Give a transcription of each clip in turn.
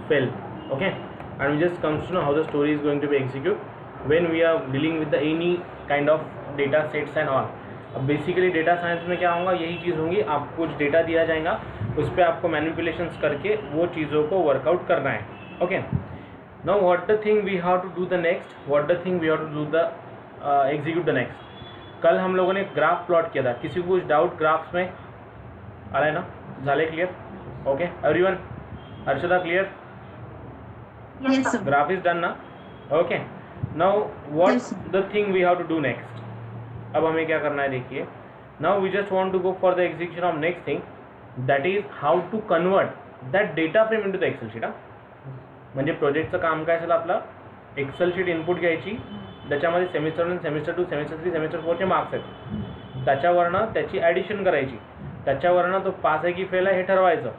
fell. Okay, and we just comes to know how the story is going to be executed when we are dealing with the any kind of data sets and all. अब basically data science में क्या होगा, यही चीज़ होंगी, आपको कुछ data दिया जाएगा, उस पर आपको मैनिपुलेशंस करके वो चीज़ों को वर्कआउट करना है. Okay, now what the thing we have to do the next, what the thing we have to do the execute the next. कल हम लोगों ने ग्राफ प्लॉट किया था, किसी को कुछ डाउट ग्राफ्स में आ रहा है ना? झाले clear? Okay everyone, Arshada clear? Yes, sir. Graph is done ना? Okay. Now what the thing we have to do next? अब हमें क्या करना है देखिए. Now we just want to go for the execution of next thing, that is how to convert that data frame into the Excel sheet. म्हणजे प्रोजेक्टचं काम काय असेल आपलं, एक्सेल शीट इनपुट घ्यायची, त्याच्यामध्ये सेमिस्टर 1, सेमिस्टर 2, सेमिस्टर 3, सेमिस्टर 4 चे marks आहेत, त्याच्यावरनं त्याची ॲडिशन करायची, त्याच्यावरनं तो पास आहे की फेल आहे हे ठरवायचं,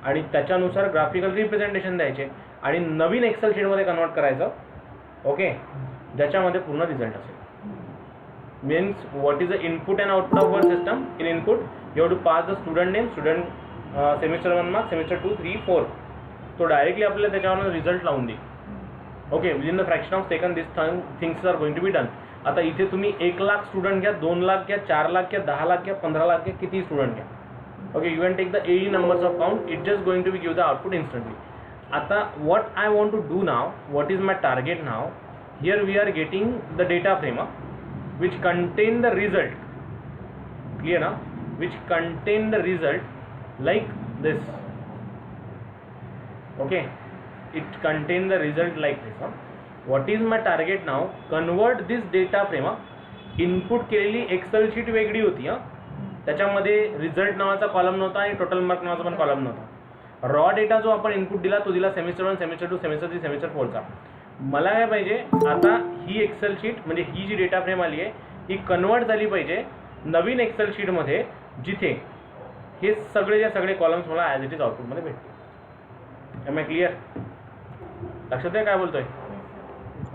आणि त्याच्यानुसार ग्राफिकल रिप्रेझेंटेशन द्यायचे आणि नवीन एक्सेल शीटमध्ये कन्वर्ट करायचं. ओके, ज्याच्यामध्ये पूर्ण रिझल्ट असेल. Means what is the input and output of one system. In input you have to pass the student name, student semester 1 marks, semester 2, 3, 4, तो डायरेक्टली आपल्याला त्याच्यावर रिझल्ट लावून दे. Okay, within the fraction of second this things are going to be done. आता इथे तुम्ही 1 lakh student घ्या, 2 लाख घ्या, 4 लाख घ्या, 10 लाख घ्या, 15 लाख घ्या, किती स्टुडंट घ्या. Okay, you can take the any numbers of count, it just going to be give the output instantly. आता what I want to do now, what is my target now, here we are getting the data frame which contain the result, clear na, which contain the result like this. Okay, it contain the result like this. What is my target now, convert this data frame. Input केलेली Excel sheet वेगळी होती, त्याच्यामध्ये result नावाचा column नव्हता आणि total mark नावाचा पण column नव्हता. रॉ डेटा जो आपण इनपुट दिला तो दिला सेमिस्टर 1, सेमिस्टर 2, सेमिस्टर 3, सेमिस्टर 4 चा. मला काय पाहिजे आता, ही एक्सेल शीट म्हणजे ही जी डेटा फ्रेम आली आहे ही कन्वर्ट झाली पाहिजे नवीन एक्सेल शीटमध्ये, जिथे हे सगळेच्या सगळे कॉलम्स मला ॲज इट इज आउटपुटमध्ये भेटतील. Am I clear? लक्षात आहे काय बोलतोय?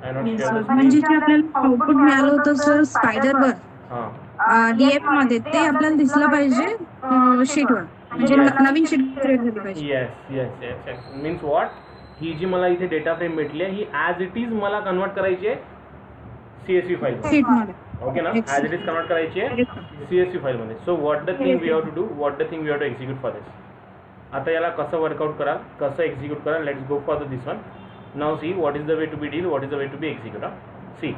I not sure. म्हणजे जे आपल्याला आउटपुट मिळालं होतं सर स्पायडरवर हां, डीएफ मध्ये, ते आपल्याला दिसलं पाहिजे शीटवर, म्हणजे नवीन शीट क्रिएट झाली पाहिजे. Yes yes yes yes. Means what, ही जी मला इथे डेटा फ्रेम भेटली आहे ही ॲज इट इज मला कन्वर्ट करायची आहे CSV फाईल शीटमध्ये. ओके ना, ॲज इट इज कन्वर्ट करायची आहे CSV फाईलमध्ये. So what the thing we have to do, what the thing we have to execute for this. आता याला कसं वर्कआउट कराल, कसं एक्झिक्यूट कराल, let's go for this one. Now C what is the way to be deal, what is the way to be execute. See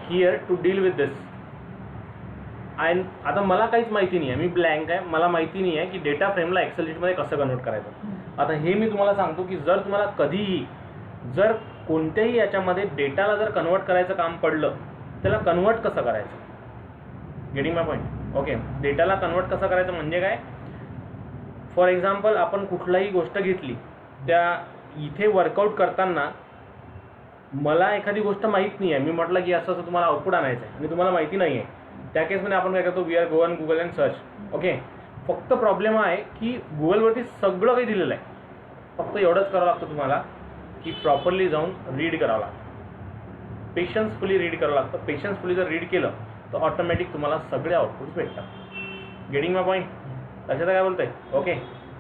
here to deal with this. आता मला काहीच माहिती नाही आहे, मी ब्लँक आहे, मला माहिती नाही आहे की डेटा फ्रेमला एक्सेल शीटमध्ये कसं कन्वर्ट करायचं. आता हे मी तुम्हाला सांगतो की जर तुम्हाला कधीही जर कोणत्याही याच्यामध्ये डेटाला जर कन्वर्ट करायचं काम पडलं, त्याला कन्वर्ट कसं करायचं, गेटिंग माय पॉईंट. ओके, डेटाला कन्वर्ट कसं करायचं म्हणजे काय, फॉर एक्झाम्पल आपण कुठलाही गोष्ट घेतली, त्या इथे वर्कआउट करताना मला एखादी गोष्ट माहीत नाही आहे, मी म्हटलं की असं असं तुम्हाला आउटपुट आणायचं आहे आणि तुम्हाला माहिती नाही आहे, त्या केसमध्ये आपण काय करतो, we are go on Google and search. Okay, फक्त प्रॉब्लेम आहे की गुगलवरती सगळं काही दिलेलं आहे, फक्त एवढंच करावं लागतं तुम्हाला की प्रॉपरली जाऊन रीड करावं लागतं, पेशन्सफुली रीड करावं लागतं. पेशन्सफुली जर रीड केलं तर ऑटोमॅटिक तुम्हाला सगळे आउटपुट्स भेटतात. Getting my point? लक्षात काय बोलतोय? ओके,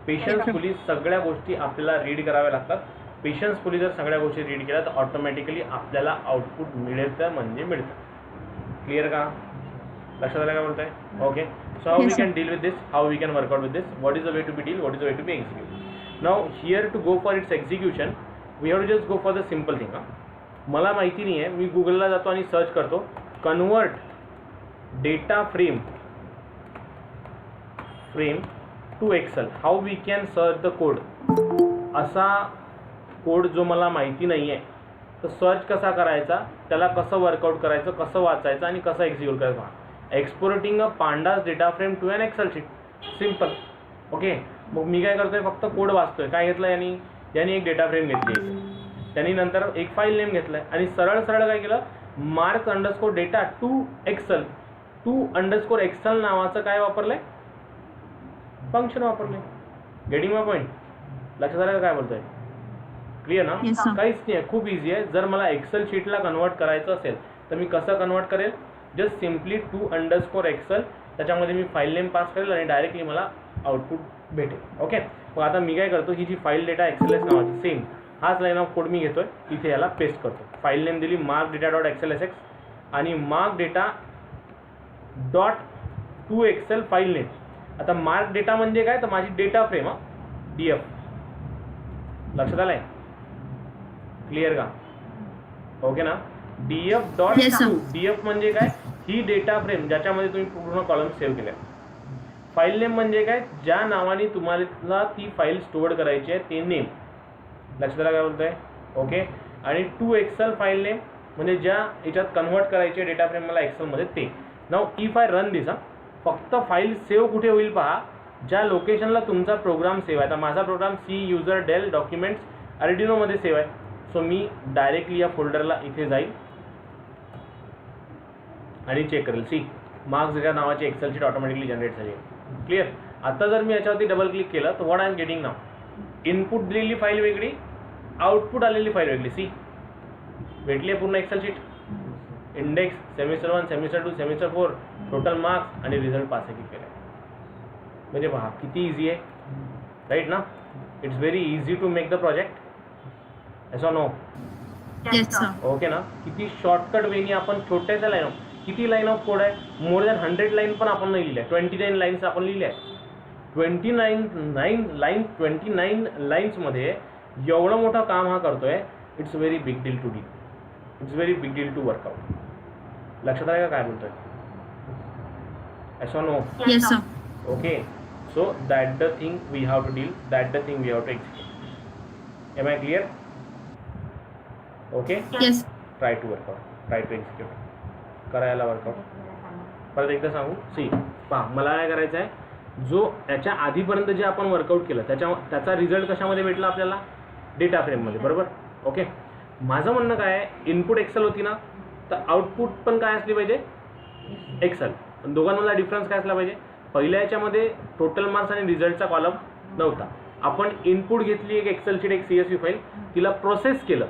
पेशन्सफुली सगळ्या गोष्टी आपल्याला रीड कराव्या लागतात. पेशन्सफुली जर सगळ्या गोष्टी रीड केल्या तर ऑटोमॅटिकली आपल्याला आउटपुट मिळतं म्हणजे मिळतं. क्लिअर का? लक्षात आलं काय बोलतोय? Okay, so how we can deal with this, how we can work out with this, what is the way to be deal, what is the way to be execute. Now here to go for its execution we have to just go for the simple thing. मला माहिती नाही आहे, मी गुगलला जातो आणि search करतो convert data frame to Excel, how we can search the code. असा code जो मला माहिती नाही आहे तर सर्च कसा करायचा, त्याला कसं वर्कआउट करायचं, कसं वाचायचं आणि कसं एक्झिक्यूट करायचं. Exporting a pandas data frame to an Excel sheet, simple. Okay, मग मी काय करतोय, फक्त कोड वाचतोय. काय घेतलं यांनी एक डेटा फ्रेम घेतली, त्यांनी नंतर एक फाईल नेम घेतलाय आणि सरळ सरळ काय केलं, marks underscore data to Excel नावाचं काय वापरलंय, फंक्शन वापरलंय. Getting my point? लक्षात आलं काय बोलतोय? क्लिअर ना? काहीच नाही आहे, खूप इझी आहे. जर मला एक्सेल शीटला कन्वर्ट करायचं असेल तर मी कसं कन्वर्ट करेल, just simply to underscore Excel, त्याच्यामध्ये मी फाईल नेम पास करेल आणि डायरेक्टली मला आउटपुट भेटेल. ओके, मग आता मी काय करतो, ही जी फाईल डेटा XLS नावाची सेम हाच लाईन ऑफ कोड मी घेतोय, इथे याला पेस्ट करतो. फाईल नेम दिली मार्क डेटा डॉट XLSX आणि mark data dot to Excel file name. आता मार्क डेटा म्हणजे काय, तर माझी डेटा फ्रेम DF. लक्षात आलंय? क्लिअर का? ओके ना. DF dot Yes, sir. DF म्हणजे काय, ही डेटा फ्रेम ज्याच्यामध्ये तुम्ही पूर्ण कॉलम सेव्ह केले. फाईल नेम म्हणजे काय, ज्या नावाने तुम्हाला ती फाईल स्टोअर करायची आहे ते नेम. लक्षात आलं काय बोलतोय? ओके. आणि टू एक्सेल फाईल नेम म्हणजे ज्या याच्यात कन्वर्ट करायची आहे डेटा फ्रेम मला एक्सेलमध्ये ते. नाव इफ आय रन दिस, फक्त फाईल सेव्ह कुठे होईल पहा, ज्या लोकेशनला तुमचा प्रोग्राम सेव्ह आहे. आता माझा program C user Dell documents आर्डिनोमध्ये सेव्ह आहे. सो मी डायरेक्टली या फोल्डरला इथे जाईल आणि चेक करेल. सी मार्क्स डेटा नावाची एक्सेल शीट ऑटोमॅटिकली जनरेट झाली आहे. क्लिअर. आता जर मी याच्यावरती डबल क्लिक केलं तर व्हॉट आय एम गेटिंग नाव, इनपुट दिलेली फाईल वेगळी, आउटपुट आलेली फाईल वेगळी. सी भेटली आहे पूर्ण Excel sheet. Index, semester 1, semester 2, semester 4, total marks आणि रिझल्ट पास आहे केलं. म्हणजे पहा किती इझी आहे, राईट ना. It's very easy to make the project. असं नो. Yes, sir. ओके ना. किती शॉर्टकट वेनी आपण छोट्याशा लाईन ऑफ, किती लाईन ऑफ कोड आहे, मोर दॅन 100 लाईन पण आपण नाही लिहिल्या. 29 लाईन्स आपण लिहिल्या आहे. 29 लाईन्समध्ये एवढं मोठं काम हा करतोय. It's very big deal to deal. It's very big deal to work out. लक्षात आहे का काय बोलतोय? असं no. Yes, sir. Okay, so that the thing we have to deal, that the thing we have to execute. Am I clear? Okay, Yes. try to work out, try to execute. करायला workout. परत एकदा सांगू. C पहा, मला काय करायचं आहे, जो याच्या आधीपर्यंत जे आपण वर्कआउट केलं त्याचा रिझल्ट कशामध्ये भेटला आपल्याला, डेटा फ्रेममध्ये. बरोबर. ओके. माझं म्हणणं काय आहे, इनपुट एक्सेल होती ना, तर आउटपुट पण काय असली पाहिजे, एक्सेल. पण दोघांमधला डिफरन्स काय असला पाहिजे, पहिल्या याच्यामध्ये टोटल मार्क्स आणि रिझल्टचा कॉलम नव्हता. आपण इनपुट घेतली एक एक्सेल शीट, एक CSV फाईल, तिला प्रोसेस केलं,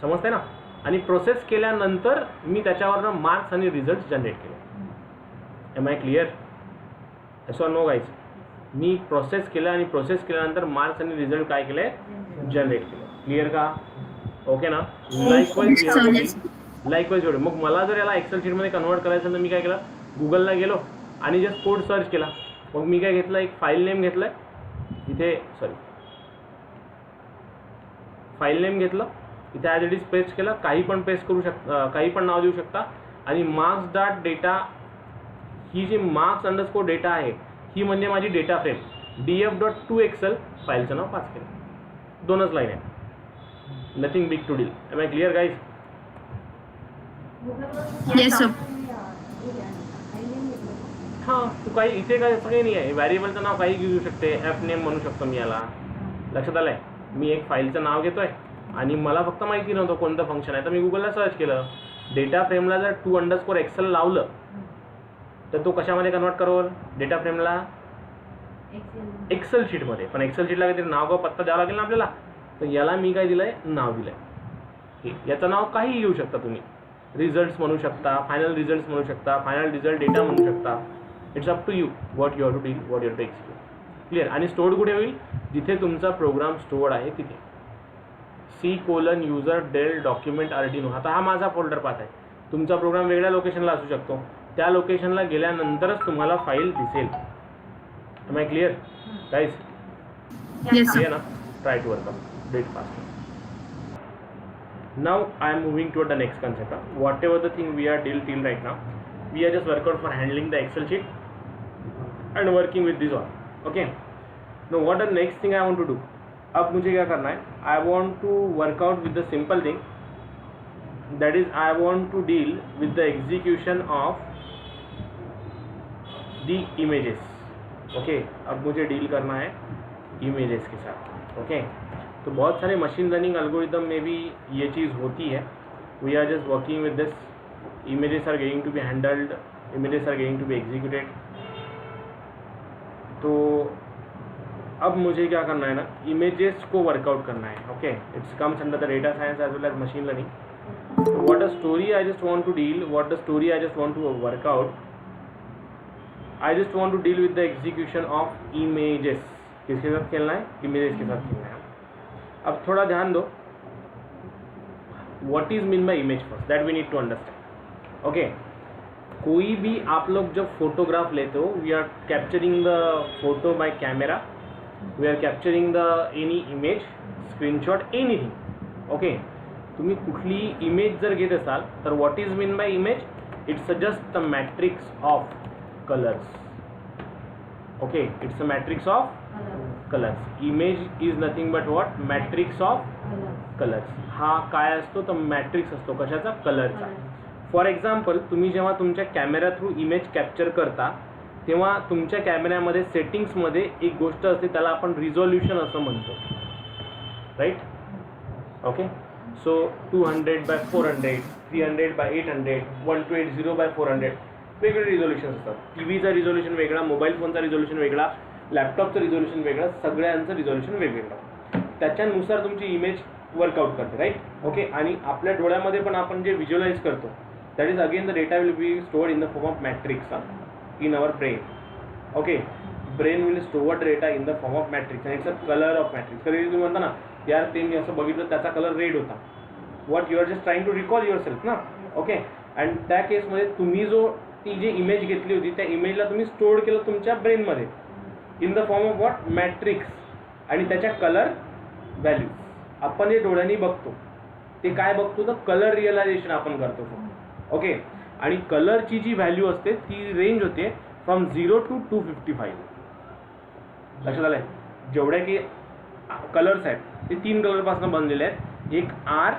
समजतंय ना. आणि प्रोसेस केल्यानंतर मी त्याच्यावरनं मार्क्स आणि रिझल्ट जनरेट केले. Am I clear? असं नो गाईज. मी प्रोसेस केलं आणि प्रोसेस केल्यानंतर मार्क्स आणि रिझल्ट काय केले, जनरेट केले. क्लिअर का? ओके ना. लाईकवाईज एवढे. मग मला जर याला एक्सेल शीटमध्ये कन्वर्ट करायचं तर मी काय केलं, गुगलला गेलो आणि जस्ट कोड सर्च केला. मग मी काय घेतलं, एक फाईल नेम घेतलं इथे, फाईल नेम घेतलं इथे, ॲज इट इज पेस्ट केलं. काही पण पेस्ट करू शकता, काही पण नाव देऊ शकता. आणि मार्क्स डॉट डेटा, ही जी मार्क्स अंडरस्कोर डेटा आहे ही म्हणजे माझी data frame. DF dot to excel फाईलचं नाव पास केलं. दोनच लाईन आहे, nothing big to deal. Am I clear guys? Yes, sir. हां, तू काही इथे काय असं काही नाही आहे. व्हॅरिएबलचं नाव काही घेऊ शकते, एफ नेम म्हणू शकतो मी याला. लक्षात आलं आहे? मी एक फाईलचं नाव घेतो आहे आणि मला फक्त माहिती नव्हतं कोणतं फंक्शन आहे, तर मी गुगलला सर्च केलं. डेटा फ्रेमला जर टू अंडरस्कोर एक्सेल लावलं तर तो कशामध्ये कन्वर्ट करेल, डेटा फ्रेमला एक्सेल शीटमध्ये. पण एक्सेल शीटला काहीतरी नाव किंवा पत्ता द्यावा लागेल ना आपल्याला. तर याला मी काय दिलं आहे, नाव दिलं आहे. याचं नाव काहीही घेऊ शकता तुम्ही. रिझल्ट्स म्हणू शकता, फायनल रिझल्ट्स म्हणू शकता, फायनल रिझल्ट डेटा म्हणू शकता. It's up to you what you have to deal, what you have to execute. Clear. आणि स्टोअर्ड कुठे होईल, जिथे तुमचा प्रोग्राम स्टोअर्ड आहे तिथे. C: user Dell document Arduino. आता हा माझा फोल्डर पाथ आहे. तुमचा प्रोग्राम वेगळ्या लोकेशनला असू शकतो. त्या लोकेशनला गेल्यानंतरच तुम्हाला फाईल दिसेल. Am I clear guys? Yes, sir. Clear ना. Try to work out, do it fast. Now I am moving toward the next concept. Whatever the thing we are deal till right now, we are just work out for handling the Excel sheet and working with this one. Okay. Now what the next thing I want to do? अब मुझे क्या करना है? I want to work out with the simple thing. That is, I want to deal with the execution of the images. Okay. अब मुझे deal करना है images के साथ. Okay. तो बहुत सारे मशीन लर्निंग एल्गोरिदम में भी ये चीज़ होती है. We R just working with this. Images are getting to be handled, images are getting to be executed. तो अब मुझे क्या करना है ना, इमेजेस को वर्कआउट करना है. Okay. It's comes under the data science as well as machine learning. What a story I just want to deal, what the story I just want to work out. I just want to deal with the execution of images. किसके साथ खेलना है? Images के साथ खेलना है. अब थोड़ा ध्यान दो, what is mean by image first, that we need to understand. Okay, कोई भी आप लोग जब फोटोग्राफ लेते हो, we are capturing the photo by camera, we are capturing the any image, screenshot, anything. Okay, तुम्ही कुठली इमेज जर घेत असाल तर what is mean by image? It's just the matrix of colours. Okay, it's a matrix of colours. Image is nothing but what? Matrix of colours. हा काय असतो? तर मॅट्रिक्स असतो. कशाचा? कलरचा. फॉर एक्झाम्पल, तुम्ही जेव्हा तुमच्या कॅमेरा थ्रू इमेज कॅप्चर करता तेव्हा तुमच्या कॅमेऱ्यामध्ये सेटिंग्समध्ये एक गोष्ट असते, त्याला आपण रिझोल्युशन असं म्हणतो, right? Okay, so 200x400, 300x800, 1280x400 वेगळे रिझोल्युशन असतात. टीव्हीचा रिझोल्युशन वेगळा, मोबाईल फोनचा रिझोल्युशन वेगळा, लॅपटॉपचं रिझोल्युशन वेगळं, सगळ्यांचं रिझोल्युशन वेगवेगळं. त्याच्यानुसार तुमची इमेज वर्कआउट करते, राईट? ओके, आणि आपल्या डोळ्यामध्ये पण आपण जे व्हिज्युअलाइज करतो, that is again the data will be stored in the form of matrix in our brain. Okay, brain will store data in the form of matrix and it's a colour of matrix. कधी तुम्ही म्हणता ना, यार ते मी असं बघितलं त्याचा colour red होता, what you are just trying to recall yourself ना. ओके, अँड त्या केसमध्ये तुम्ही ती जी इमेज घेतली होती त्या इमेजला तुम्ही स्टोअर केलं तुमच्या ब्रेनमध्ये in the form of what? Matrix. आणि त्याच्या कलर व्हॅल्यू आपण जे डोळ्यांनी बघतो ते काय बघतो? तर कलर रिअलायझेशन आपण करतो. ओके, आणि कलरची जी व्हॅल्यू असते ती रेंज होते फ्रॉम 0 to 255. लक्षात आलंय? जेवढ्या की कलर्स आहेत ते 3 कलरपासून बनलेले आहेत. एक R,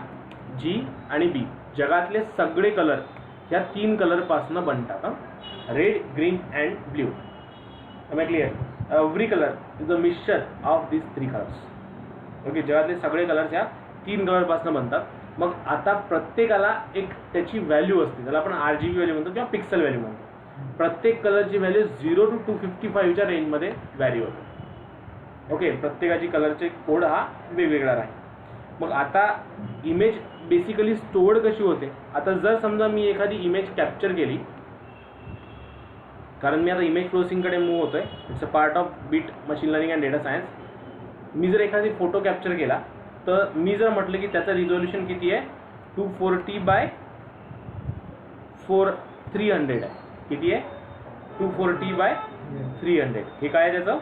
G आणि B. जगातले सगळे कलर ह्या 3 कलरपासून बनतात. Red, green and blue. Am I clear? Every colour is a mixture of this 3 colours. Okay, जगातले सगळे कलर्स ह्या 3 कलरपासून बनतात. मग आता प्रत्येकाला एक त्याची व्हॅल्यू असते, त्याला आपण RGB व्हॅल्यू म्हणतो किंवा पिक्सल व्हॅल्यू म्हणतो. प्रत्येक कलरची व्हॅल्यू 0 to 255च्या रेंजमध्ये व्हॅरी होते. ओके, प्रत्येकाची कलरचे कोड हा वेगवेगळा राहील. मग आता इमेज बेसिकली स्टोअर्ड कशी होते? आता जर समजा मी एखादी इमेज कॅप्चर केली, कारण मी आता इमेज प्रोसेसिंगकडे मूव्ह होतोय, it's a part of beat machine learning and data science. मी जर एखादी फोटो कॅप्चर केला तर मी जर म्हटलं की त्याचं रिझोल्युशन किती आहे? 240x300 आहे. किती आहे? 240x300. हे काय आहे त्याचं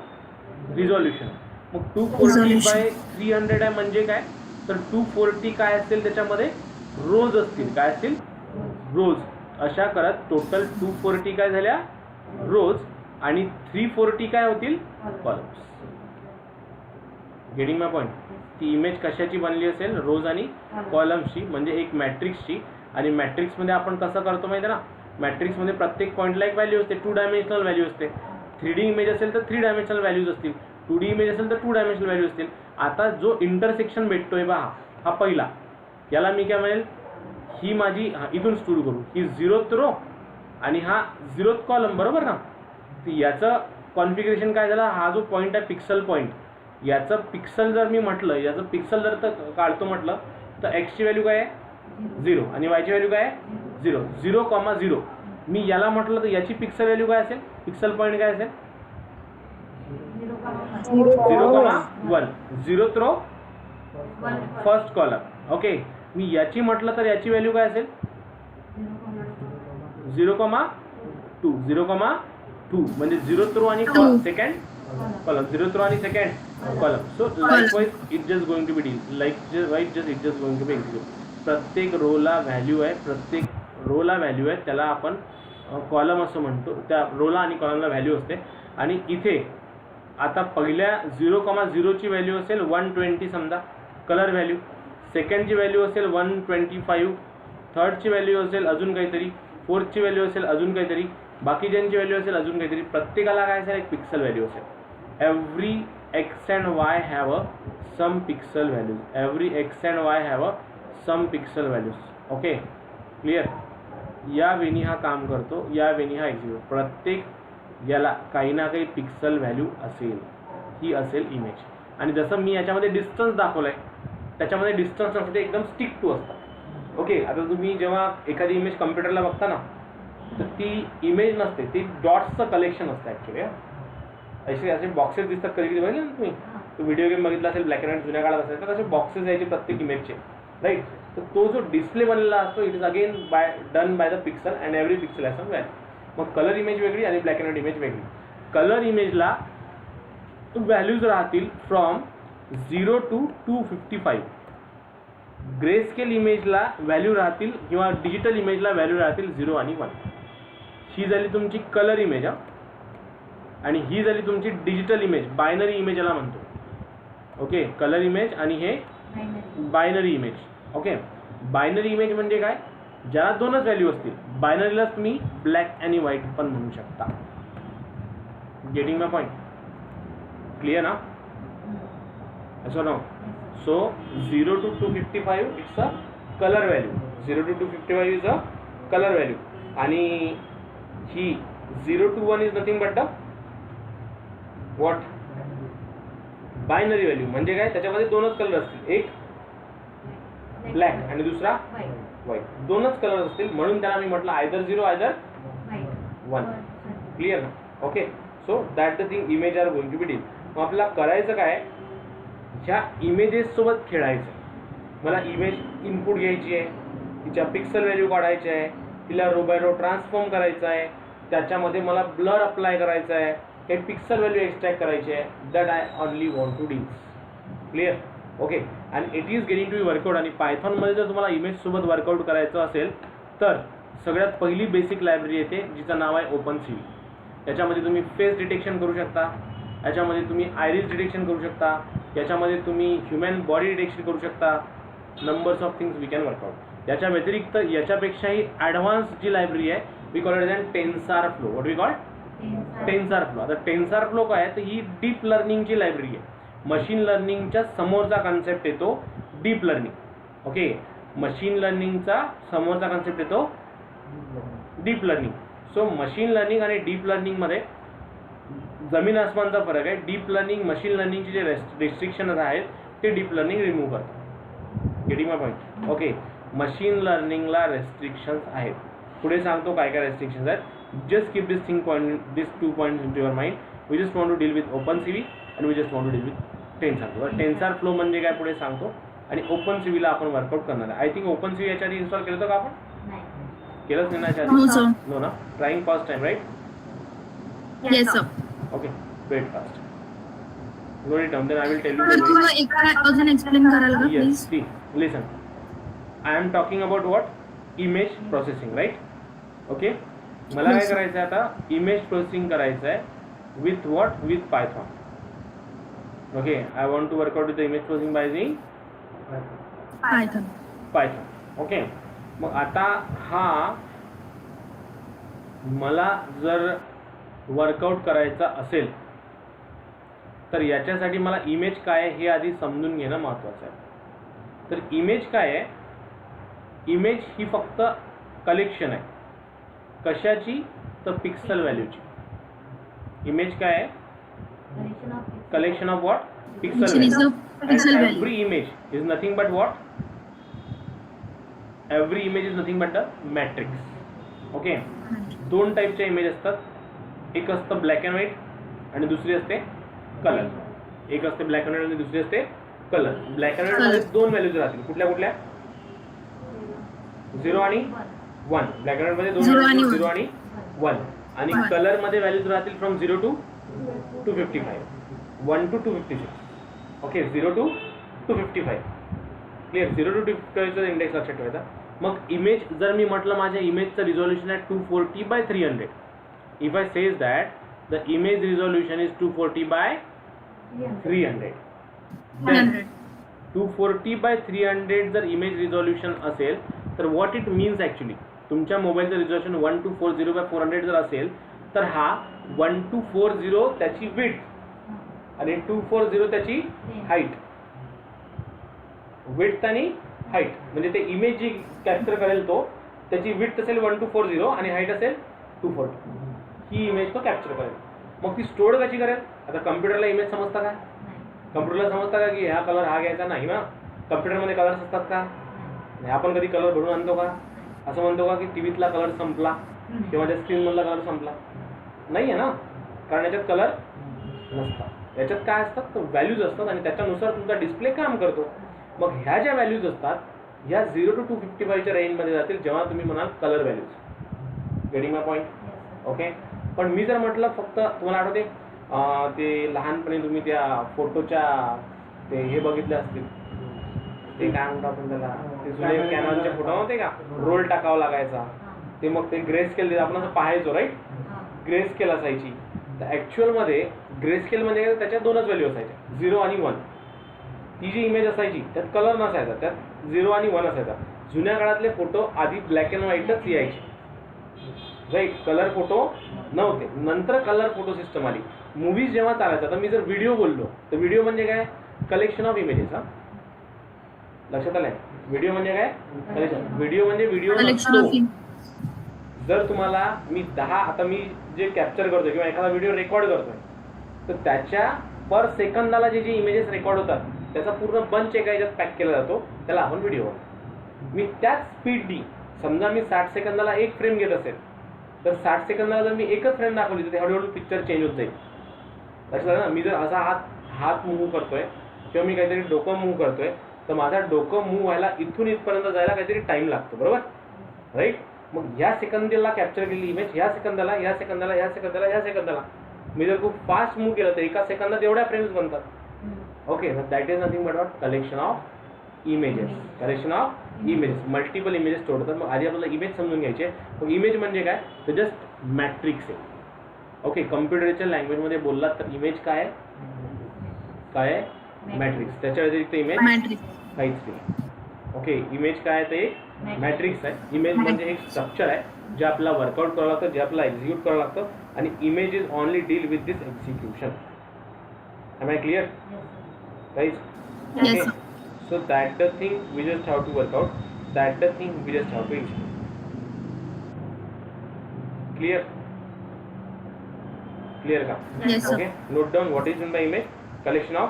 रिझोल्युशन? मग 240x300 आहे म्हणजे काय? तर 240 काय असतील त्याच्यामध्ये? रोज असतील. काय असतील? रोज. अशा करत टोटल 240 काय झाल्या? रोज. आणि 340 काय होतील? कॉलम्स. Getting my point? ती इमेज कशाची बनली असेल? रोज आणि कॉलम्सची, म्हणजे एक मॅट्रिक्सची. आणि मॅट्रिक्समध्ये आपण कसं करतो माहिती आहे ना? मॅट्रिक्समध्ये प्रत्येक पॉईंटला एक व्हॅल्यू असते, 2 डायमेन्शनल व्हॅल्यू असते. 3D इमेज असेल तर 3 डायमेन्शनल व्हॅल्यूज असतील, 2D इमेज असेल तर 2 डायमेन्शनल व्हॅल्यू असतील. आता जो इंटरसेक्शन भेटतोय पहा, हा पहिला, याला मी काय म्हणेल? ही माझी, इथून सुरू करू, ही 0th रो आणि हा 0th कॉलम, बरोबर ना? याचं कॉन्फिगरेशन काय झालं? हा जो पॉईंट आहे पिक्सल पॉईंट, याचं पिक्सल जर मी म्हटलं, याचं पिक्सल जर तर काढतो म्हटलं तर एक्सची व्हॅल्यू काय आहे? 0 आणि वायची व्हॅल्यू काय आहे? 0. 0,0. मी याला म्हटलं तर याची पिक्सल व्हॅल्यू काय असेल? पिक्सल पॉईंट काय असेल? 0,1. 0th row, first column. Okay, मी याची म्हटलं तर याची व्हॅल्यू काय असेल? 0,2. 0,2 म्हणजे 0th रो आणि सेकंड कॉलम. 0th रो आणि second column. So likewise it just going to be deal like it just going to be execute. प्रत्येक रोला व्हॅल्यू आहे, प्रत्येक रोला व्हॅल्यू आहे, त्याला आपण कॉलम असं म्हणतो. त्या रोला आणि कॉलमला व्हॅल्यू असते. आणि इथे आता पहिल्या 0,0ची व्हॅल्यू असेल 120 समजा कलर व्हॅल्यू, सेकंडची व्हॅल्यू असेल 125, थर्डची व्हॅल्यू असेल अजून काहीतरी, फोर्थची व्हॅल्यू असेल अजून काहीतरी, बाकीच्यांची व्हॅल्यू असेल अजून काहीतरी. प्रत्येकाला काय असेल? एक पिक्सल व्हॅल्यू असेल. Every X and Y have a some pixel values. Every X and Y have a some pixel values. Okay, clear? या वेनी हा काम करतो, या वेनी हा एक्झिक्यूट. प्रत्येक याला काही ना काही पिक्सल व्हॅल्यू असेल, ही असेल इमेज. आणि जसं मी याच्यामध्ये डिस्टन्स दाखवलं आहे, त्याच्यामध्ये डिस्टन्स नसते, एकदम स्टिक टू असतात. ओके, आता तुम्ही जेव्हा एखादी इमेज कम्प्युटरला बघता ना, तर ती इमेज नसते, ती डॉट्सचं कलेक्शन असतं ॲक्च्युली. असे बॉक्सेस दिसतात कधी कधी बघितले ना तुम्ही, तो व्हिडिओ गेम बघितला असेल ब्लॅक अँड व्हाईट जुन्या काळात असेल, तर तसे बॉक्सेस यायचे प्रत्येक इमेजचे, राईट. तर तो जो डिस्प्ले बनलेला असतो it is again done by the pixel and every pixel has some value. मग कलर इमेज वेगळी आणि ब्लॅक अँड व्हाईट इमेज वेगळी. कलर इमेजला व्हॅल्यूज राहतील फ्रॉम 0 to 255. ग्रे स्केल इमेजला व्हॅल्यू राहतील किंवा डिजिटल इमेजला व्हॅल्यू राहतील 0 आणि 1. ही झाली तुमची कलर इमेज आणि ही झाली तुमची डिजिटल इमेज, बायनरी इमेज याला म्हणतो. ओके, कलर इमेज आणि हे binary image. Okay, binary image म्हणजे काय, ज्याला दोनच व्हॅल्यू असतील. बायनरीलाच तुम्ही ब्लॅक आणि व्हाईट पण म्हणू शकता. Getting my point? क्लियर ना? असो no. So 0 to 255 it's a colour value. 0 to 255 is a colour value. आणि ही 0 to 1 is nothing but the what, binary value. म्हणजे काय, त्याच्यामध्ये दोनच कलर असतील, एक ब्लॅक आणि दुसरा व्हाईट. दोनच कलर असतील म्हणून त्याला मी म्हटलं आयदर 0 आयदर 1. क्लियर ना? Okay, so that the thing image are going to be deal. मग आपल्याला करायचं काय, ह्या इमेजेस सोबत खेळायचं. मला इमेज इनपुट घ्यायची आहे, तिच्या पिक्सल व्हॅल्यू काढायची आहे, तिला रो बाय रो ट्रान्सफॉर्म करायचं आहे, त्याच्यामध्ये मला ब्लर अप्लाय करायचं आहे, काही पिक्सल व्हॅल्यू एक्सट्रॅक्ट करायची आहे. That I only want to deal. Clear? Okay, and it is getting to be work out. आणि पायथॉनमध्ये जर तुम्हाला इमेज सोबत वर्कआउट करायचं असेल तर सगळ्यात पहिली बेसिक लायब्ररी येते जिचं नाव आहे OpenCV. याच्यामध्ये तुम्ही फेस डिटेक्शन करू शकता, याच्यामध्ये तुम्ही आयरिस डिटेक्शन करू शकता, याच्यामध्ये तुम्ही ह्युमन बॉडी डिटेक्शन करू शकता. Numbers of things we can work out. याच्या व्यतिरिक्त याच्यापेक्षाही ॲडव्हान्स जी लायब्ररी आहे we call it as TensorFlow. What we call TensorFlow. आता टेन्सरफ्लो काय आहे, तर ही डीप लर्निंगची लायब्ररी आहे. मशीन लर्निंगच्या समोरचा कन्सेप्ट येतो डीप लर्निंग. ओके, मशीन लर्निंगचा समोरचा कन्सेप्ट येतो deep learning. So machine learning आणि डीप लर्निंगमध्ये जमीन आसमानचा फरक आहे. डीप लर्निंग मशीन लर्निंगचे जे रेस्ट्रिक्शन्स आहेत ते डीप लर्निंग रिमूव्ह करतं. Getting my point? Okay, machine लर्निंगला restrictions आहेत. पुढे सांगतो काय काय रेस्ट्रिक्शन्स आहेत. Just keep this thing point, this 2 points into your mind. We just want to deal with OpenCV and we just want to deal with TensorFlow. TensorFlow म्हणजे काय पुढे सांगतो आणि OpenCV ला आपण वर्कआउट करणार आहे. आय थिंक OpenCV याच्या आधी इन्स्टॉल केलं होतं का आपण? केलंच नाही ना याच्या आधी? नो ना, trying first time, right? Yes sir. Okay, wait fast. Note it down, then I will tell you sir the way. तुम्हाला एक अजून एक्सप्लेन कराल का Yes, please? see, listen. I am talking about what? Image processing, right? Okay. मला काय करायचं आहे आता, इमेज प्रोसेसिंग करायचं आहे with what, with Python. Okay, I want to work out with the image processing by the Python. Okay, मग आता हा मला जर वर्कआउट करायचा असेल तर याच्यासाठी मला इमेज काय आहे हे आधी समजून घेणं महत्त्वाचं आहे. तर इमेज काय आहे, इमेज ही फक्त कलेक्शन आहे. कशाची? तर पिक्सल व्हॅल्यूची. इमेज काय आहे? Collection of what? Pixel value. Every image is nothing but what? Every image is nothing but the matrix. Okay, दोन टाईपच्या इमेज असतात. एक असतं ब्लॅक अँड व्हाईट आणि दुसरी असते कलर. एक असते ब्लॅक अँड व्हाईट आणि दुसरी असते कलर. ब्लॅक अँड व्हाईट मध्ये दोन व्हॅल्यूज राहतील. कुठल्या कुठल्या? 0 आणि 1. ब्लॅक अँड व्हाईट मध्ये दोन 0 आणि 1. आणि कलर मध्ये व्हॅल्यूज राहतील from 0 to 255, 1 to 256. Okay, 0 to 255. Clear? 0 to 255 चा इंडेक्स लक्षात ठेवायचा. मग इमेज जर मी म्हटलं माझ्या इमेजचं रिझोल्युशन आहे 240 by 300. If I says that the image resolution is 240 by 300, then 240 by 300 जर इमेज रिझोल्युशन असेल तर व्हॉट इट मीन्स ॲक्च्युली, तुमच्या मोबाईलचं रिझोल्युशन 1240 by 400 जर असेल तर हा 1240 त्याची विड्थ आणि 240 त्याची हाईट. विड्थ आणि हाईट म्हणजे ते इमेज जी कॅप्चर करेल तो त्याची विड्थ असेल 1240 आणि हाईट असेल 240. ही इमेज तो कॅप्चर करेल. मग ती स्टोअर कशी करेल? आता कम्प्युटरला इमेज समजता का? कम्प्युटरला समजता का की हा कलर हा घ्यायचा? नाही ना. कम्प्युटरमध्ये कलर्स असतात का? नाही. आपण कधी कलर भरून आणतो का? असं म्हणतो का की टीव्हीतला कलर संपला किंवा माझ्या स्क्रीनमधला कलर संपला नाही आहे ना, कारण याच्यात कलर नसतात. याच्यात काय असतात तर व्हॅल्यूज असतात आणि त्याच्यानुसार तुमचा डिस्प्ले काम करतो. मग ह्या ज्या व्हॅल्यूज असतात ह्या 0 to 255च्या रेंजमध्ये जातील जेव्हा तुम्ही म्हणाल colour values. Getting my point? Okay. पण मी जर म्हटलं फक्त तुम्हाला आठवते ते लहानपणी तुम्ही त्या फोटोच्या ते हे बघितले असतील, ते काय म्हणतो आपण त्याला, ते जुने कॅनॉनचे फोटो नव्हते का, रोल टाकावा लागायचा, ते मग ते ग्रे स्केल आपण असं पाहायचो राईट, ग्रे स्केल असायची. तर ॲक्च्युअलमध्ये ग्रे स्केल म्हणजे त्याच्यात दोनच व्हॅल्यू असायच्या, 0 आणि 1. ती जी इमेज असायची त्यात कलर नसायचा, त्यात 0 आणि 1 असायचा. जुन्या काळातले फोटो आधी ब्लॅक अँड व्हाईटच यायचे राईट, कलर फोटो नव्हते. नंतर कलर फोटो सिस्टम आली. मूवीज जेव्हा चालायचा, तर मी जर व्हिडिओ बोललो तर व्हिडिओ म्हणजे काय, कलेक्शन ऑफ इमेजेस. लक्षात आलंय? व्हिडिओ म्हणजे काय, कलेक्शन. व्हिडिओ म्हणजे व्हिडिओ नसतो. जर तुम्हाला मी 10 आता मी जे कॅप्चर करतोय किंवा एखादा व्हिडिओ रेकॉर्ड करतोय तर त्याच्या पर सेकंदाला जे जे इमेजेस रेकॉर्ड होतात त्याचा पूर्ण बंच एका ह्याच्यात पॅक केला जातो, त्याला आपण व्हिडिओ. मी त्याच स्पीडनी समजा मी 60 सेकंदाला एक फ्रेम घेत असेल तर 60 सेकंदाला जर मी एकच फ्रेम दाखवली तर हळूहळू पिक्चर चेंज होत जाईल. लक्षात आलं ना? मी जर असा हात मूव्ह करतोय किंवा मी काहीतरी डोकं मूव्ह करतोय तर माझा डोकं मूव्ह व्हायला इथून इथपर्यंत जायला काहीतरी टाइम लागतो, बरोबर राईट. मग ह्या सेकंदाला कॅप्चर केलेली इमेज ह्या सेकंदाला ह्या सेकंदाला ह्या सेकंदाला ह्या सेकंदाला मी जर खूप फास्ट मूव्ह केलं तर एका सेकंदात एवढ्या फ्रेम्स बनतात. Okay, that is nothing but what, collection of images. Collection of images, multiple images store होतात. मग आधी आपल्याला इमेज समजून घ्यायचे. मग इमेज म्हणजे काय, तर जस्ट मॅट्रिक्स आहे. ओके, कम्प्युटरच्या लँग्वेजमध्ये बोललात तर इमेज काय आहे, काय आहे, मॅट्रिक्स. त्याच्या व्यतिरिक्त इमेज काहीच नाही. ओके, इमेज काय आहे, ते मॅट्रिक्स आहे. इमेज म्हणजे एक स्ट्रक्चर आहे जे आपल्याला वर्कआउट करावं लागतं, जे आपल्याला एक्झिक्यूट करावं लागतं, आणि image is only deal with this execution. Am I clear guys? Okay, so that the thing we just have to work out, that the thing we just have to execute. Clear ka? Yes, sir. Okay, note down what is in the image, collection of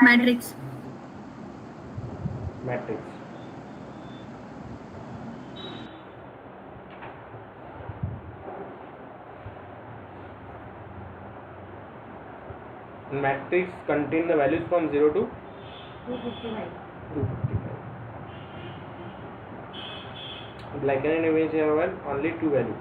Matrix. Matrix contain the values from 0 to 255. Like an image have only two values.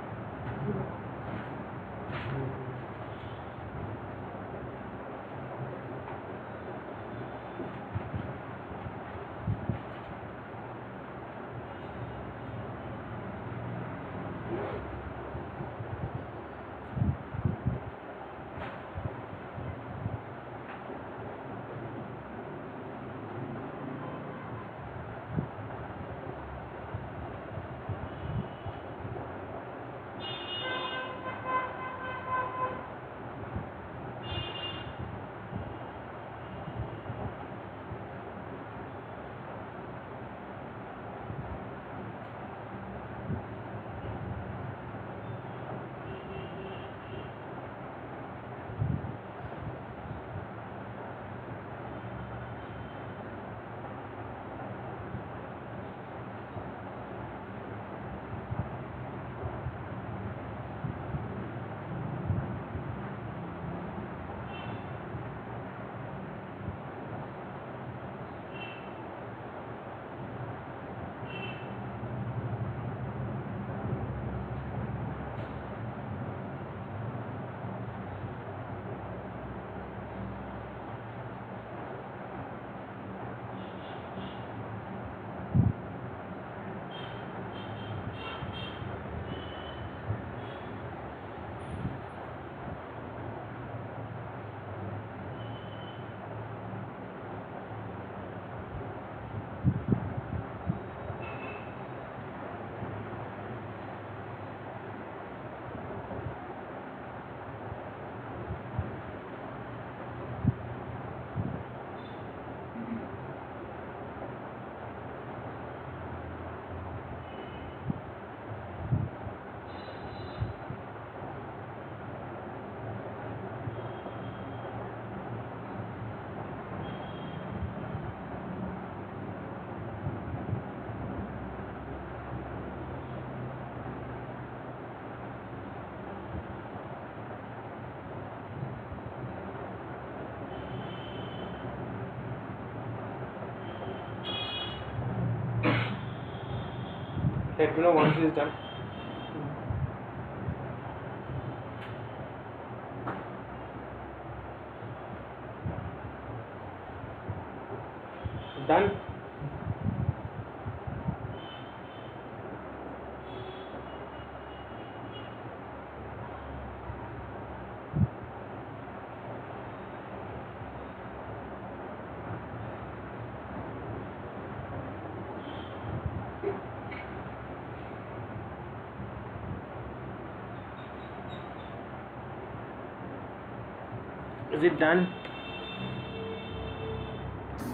Let me know once it is done. Done. Is it done?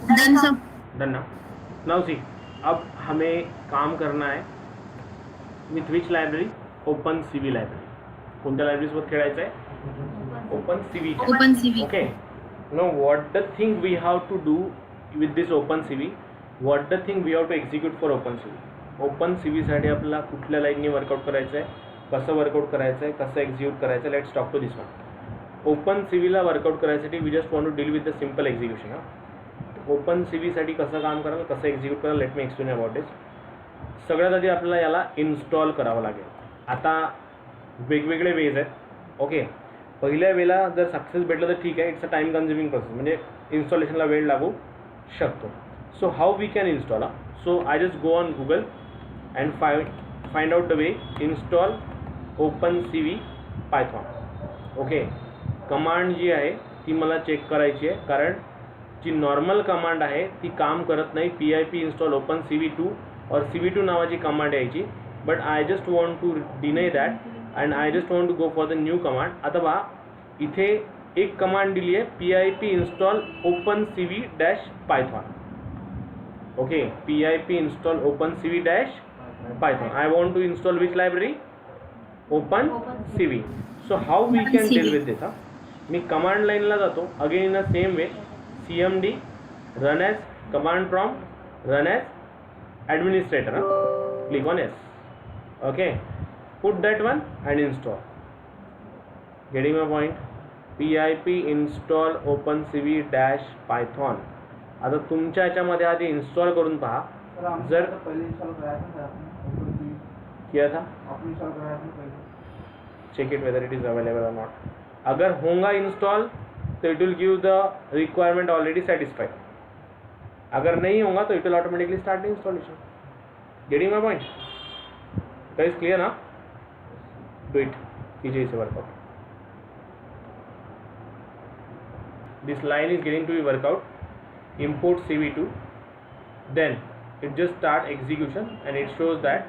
Done sir. Done ना. Now see, अब हमें काम करना है with which library? Open CV library. कोणत्या लायब्ररीसोबत खेळायचं आहे? Open CV. Open CV. Okay. No what the thing we have to do with this open CV? What the thing we have to execute for open CV? Open CVसाठी आपल्याला कुठल्या लाईननी workout करायचं आहे, कसं वर्कआउट करायचं आहे, कसं एक्झिक्यूट करायचं आहे? Let's talk to this one. Open CVला वर्कआउट करायसाठी we just want to deal with the simple execution. Open CVसाठी कसं काम कराल, कसं एक्झिक्यूट कराल, let me explain about this. सगळ्यात आधी आपल्याला याला इन्स्टॉल करावं लागेल. आता वेगवेगळे वेज आहेत. ओके, पहिल्या वेळेला जर सक्सेस भेटलं तर ठीक आहे, it's a time consuming process, म्हणजे इन्स्टॉलेशनला वेळ लागू शकतो. So how we can install? So I just go on Google and find out the way install open CV Python. Okay, command जी आहे ती मला चेक करायची आहे, कारण जी नॉर्मल कमांड आहे ती काम करत नाही. PIP इन्स्टॉल ओपन CV2 और CV2 नावाची कमांड यायची, but I just want to deny that and I just want to go for the new command. आता पहा, इथे एक कमांड दिली आहे, PIP install open CV dash Python. Okay, PIP install open CV dash Python. I want to install which library? Open CV. So how we can deal with this? मी command लाईनला जातो, again in a same way, CMD run as command prompt, run as administrator. Click on yes. Okay, put that one and install. Getting my point? PIP install open CV dash Python. आता तुमच्या याच्यामध्ये आधी install करून पहा. जर किया था, check it whether it is available और नॉट. अगर होगा इंस्टॉल तो it will give the requirement already satisfied. अगर नहीं होगा तो it will automatically start the installation. Getting my point? Guys clear ना? डू इट, कीजिए इसे work out. This line is getting to be work out. import CV2, then it just start execution and it shows that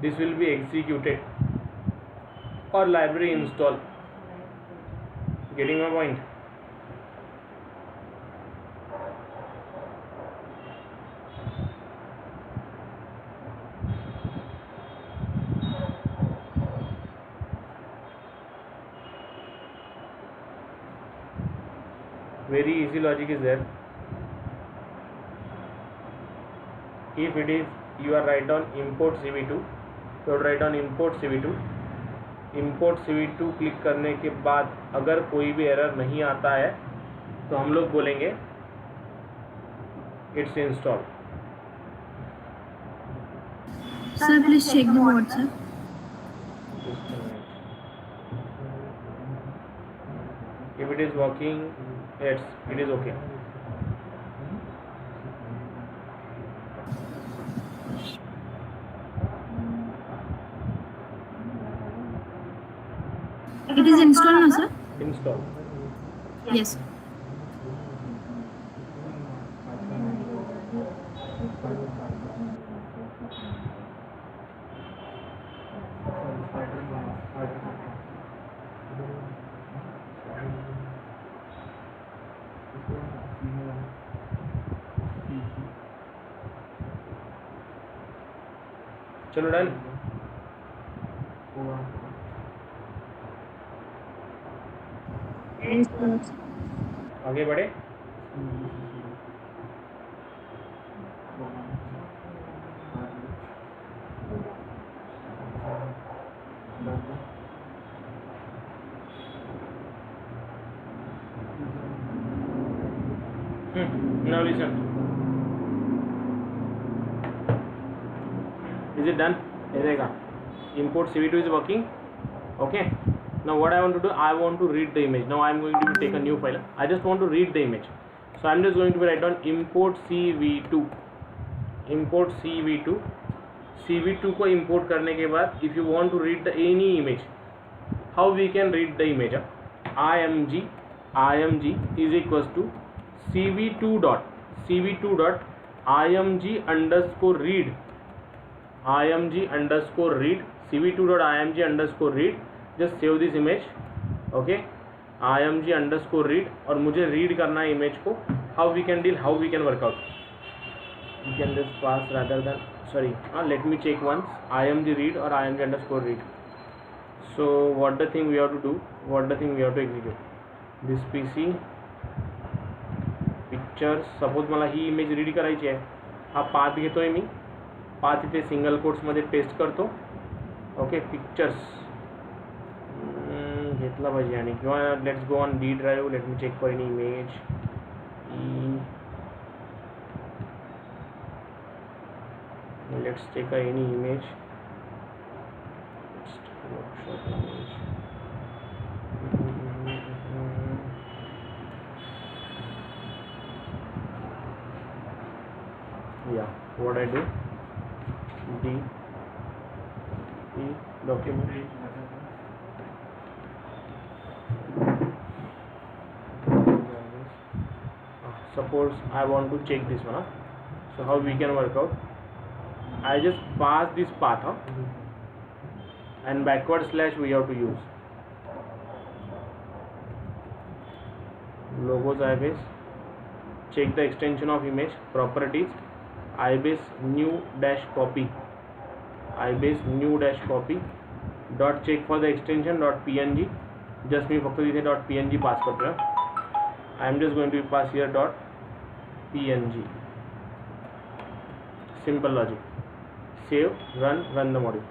this will be executed or library install. Getting my point? Very easy logic is there. If it is you are write on import CV2, so write on import CV2. import CV2 click करने के बाद अगर कोई भी error नहीं आता है तो हम लोग बोलेंगे it's install. Sir, please check the WhatsApp. If it is working, yes, it is okay. It is installed now, sir? Install. Yes. चलो डन. Yes, sir. आगे बढ़े. Now listen. Is it done? देखा import CV2 is working. Okay, now what I want to do, I want to read the image. Now I am going to take a new file. I just want to read the image, so I am just going to write down import CV2. import CV2. CV2 को import करने के बाद if you want to read the any image, how we can read the image? img is equals to CV2 dot img underscore read. img underscore read CV2 dot img underscore read. Just save this image. Okay, img underscore read. और मुझे read करना है image को. How we can deal, how we can work out? You can just pass rather than sorry. Let me check once. img read or img underscore read. So what the thing we have to do? What the thing we have to execute? This PC pictures. Suppose मला ही image read करायची आहे. हा path घेतोय मी. Path इथे single कोट्समध्ये paste करतो. ओके, पिक्चर्स घेतला पाहिजे आणि किंवा let's go on D drive. Let me check for any image. Let's take any image. Yeah, what I do, D E document. Suppose I want to check this one. So how we can work out? I just pass this path, and backward slash we have to use. Logos ibase. Check the extension of image. Properties. ibase new dash copy. ibase new dash copy. Dot check for the extension dot png. Just मी फक्त इथे dot png pass करतोय. I am just going to pass here dot png. Simple logic. Save, run the module.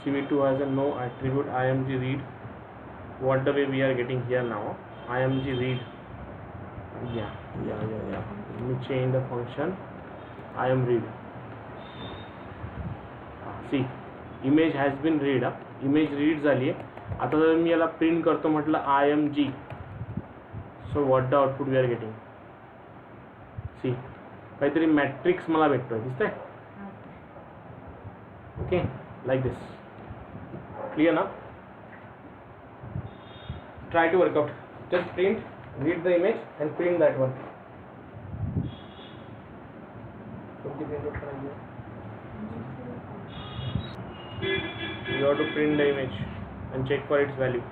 CV2 has a no attribute img read. What the way we are getting here now? img read. Yeah. Let me change the function. I am read. See, image has been read. Image read झाली आहे. आता जर मी याला print करतो म्हटलं img, so what the output we are getting? See, काहीतरी matrix मला भेटतोय. दिसतंय? Okay, like this. Clear now? Try to work out. Just print, read the image and print that one. You have to print the image and check for its value.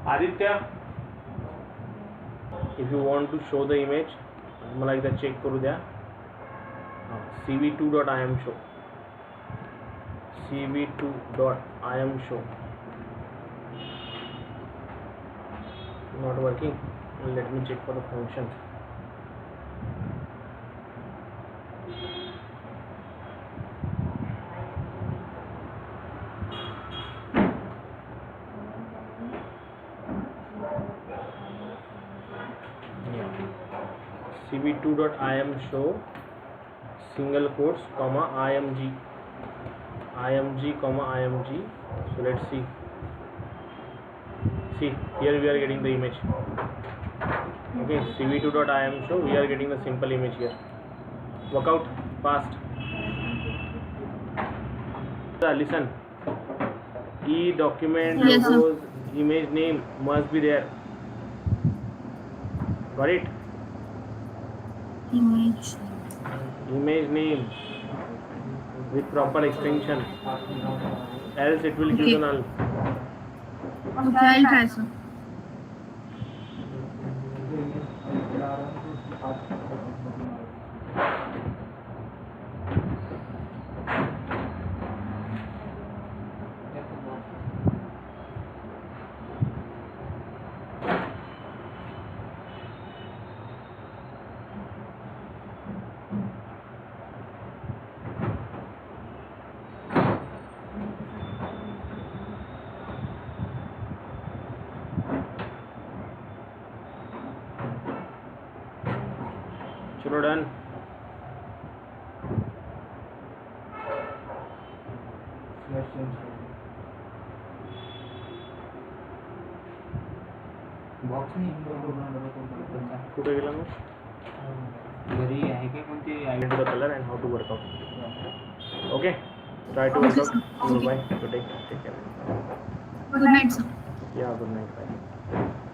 Aditya, if you want to show the image, मला एकदा check करू द्या. cv2.imshow. cv2.imshow not working. Let me check for the function. cv2.imshow single quotes comma img. So let's see. Here we are getting the image. Okay, cv2.imshow, we are getting the simple image here. Work out fast. Listen, e document logos image name must be there. Got it? Image name with proper extension, else it will give the null. Okay, I'll try, sir. चलो done. Box नाही कुठे गेला मग घरी आहे का कोणती into the color and how to work out. Okay, try to work out. Bye. Good day. Take care. Good night sir. Yeah, good night. Bye.